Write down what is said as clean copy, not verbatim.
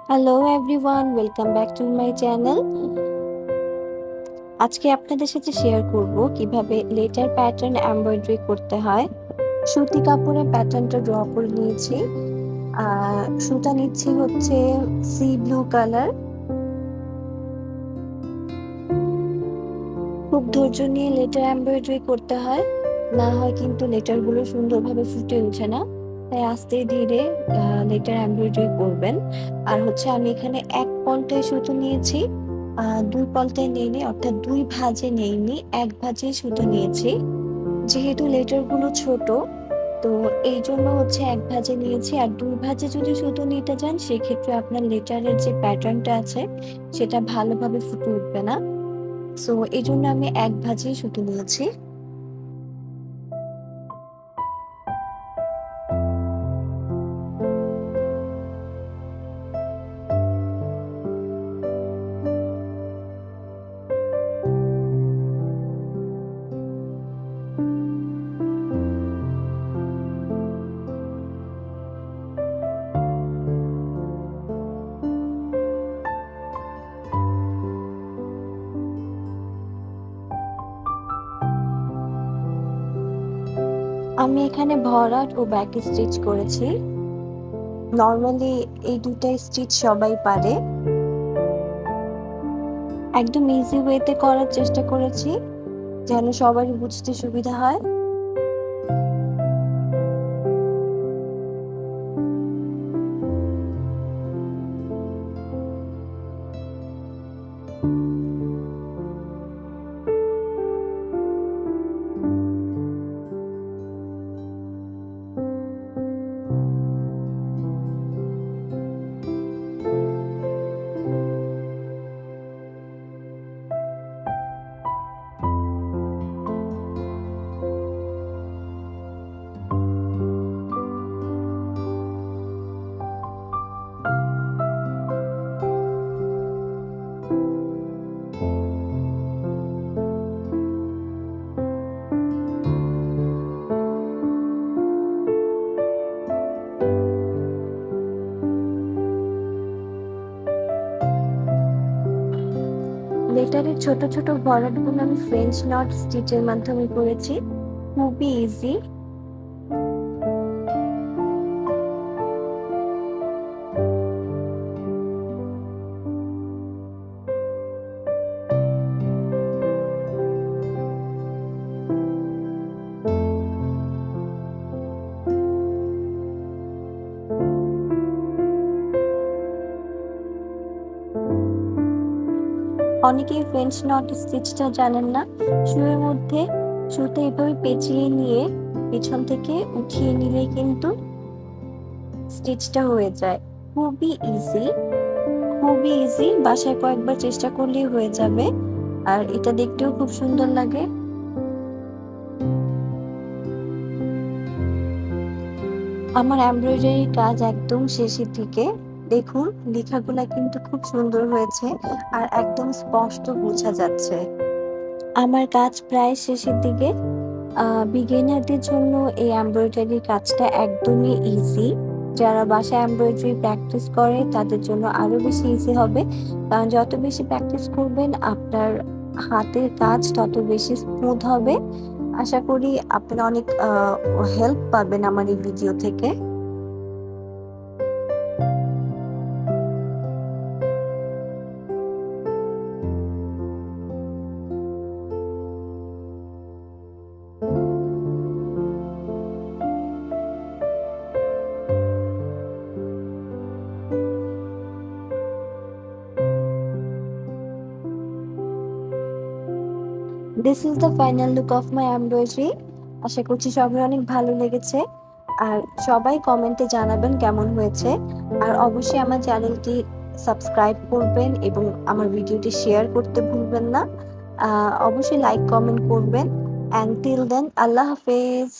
Hello everyone, welcome back to my channel. আজকে আপনাদের সাথে শেয়ার করব কিভাবে লেটার প্যাটার্ন এমব্রয়ডারি করতে হয়। সুতি কাপড়ে প্যাটার্নটা ড্র করে নিয়েছি। সুতা নিচ্ছি হচ্ছে সি ব্লু কালার। খুব ধৈর্য নিয়ে লেটার এমব্রয়ডারি করতে হয়, না হয় কিন্তু লেটারগুলো সুন্দরভাবে ফুটে ওঠে না। তাই আস্তে ধীরে লেটার এমব্রয়ডারি করবেন। আর হচ্ছে আমি এখানে এক পলটায় সুতো নিয়েছি, দুই পলটায় নেইনি, অর্থাৎ দুই ভাঁজে নেইনি, এক ভাঁজে সুতো নিয়েছি। যেহেতু লেটারগুলো ছোট, তো এই জন্য হচ্ছে এক ভাঁজে নিয়েছি। আর দুই ভাঁজে যদি সুতো নিতে যান, সেক্ষেত্রে আপনার লেটারের যে প্যাটার্নটা আছে সেটা ভালোভাবে ফুটে উঠবে না। সো এই জন্য আমি এক ভাঁজেই সুতো নিয়েছি। আমি এখানে ভরাট ও ব্যাক স্টিচ করেছি। নর্মালি এই দুটা স্টিচ সবাই পারে। একদম ইজি ওয়েতে করার চেষ্টা করেছি, যেন সবারই বুঝতে সুবিধা হয়। লেটারের ছোট ছোট ভরাটগুলো আমি ফ্রেঞ্চ নট স্টিচের মাধ্যমে করেছি। খুবই ইজি। অনেকেই ফ্রেঞ্চ নট স্টিচটা জানেন না। শুয়ের মধ্যে সুতো এভাবে পেঁচিয়ে নিয়ে পেছন থেকে উঠিয়ে নিলেই কিন্তু স্টিচটা হয়ে যায়। খুবই ইজি, খুবই ইজি। বাসায় কয়েকবার চেষ্টা করলেই হয়ে যাবে। আর এটা দেখতেও খুব সুন্দর লাগে। আমার এমব্রয়ডারির কাজ একদম শেষের দিকে। দেখুন, লেখাগুলা কিন্তু খুব সুন্দর হয়েছে আর একদম স্পষ্ট বোঝা যাচ্ছে। আমার কাজ প্রায় শেষের দিকে। বিগিনারদের জন্য এই এমব্রয়ডারির কাজটা একদমই ইজি। যারা বাসায় এমব্রয়ডারি প্র্যাকটিস করে তাদের জন্য আরো বেশি ইজি হবে, কারণ যত বেশি প্র্যাকটিস করবেন আপনার হাতের কাজ তত বেশি স্মুথ হবে। আশা করি আপনারা অনেক হেল্প পাবেন আমার এই ভিডিও থেকে। This is the final look of my embroidery. আশা করছি সবার অনেক ভালো লেগেছে। আর সবাই কমেন্টে জানাবেন কেমন হয়েছে। আর অবশ্যই আমার চ্যানেলটি সাবস্ক্রাইব করবেন এবং আমার ভিডিওটি শেয়ার করতে ভুলবেন না। অবশ্যই লাইক কমেন্ট করবেন। অ্যান্ড টিল দেন, আল্লাহ হাফেজ।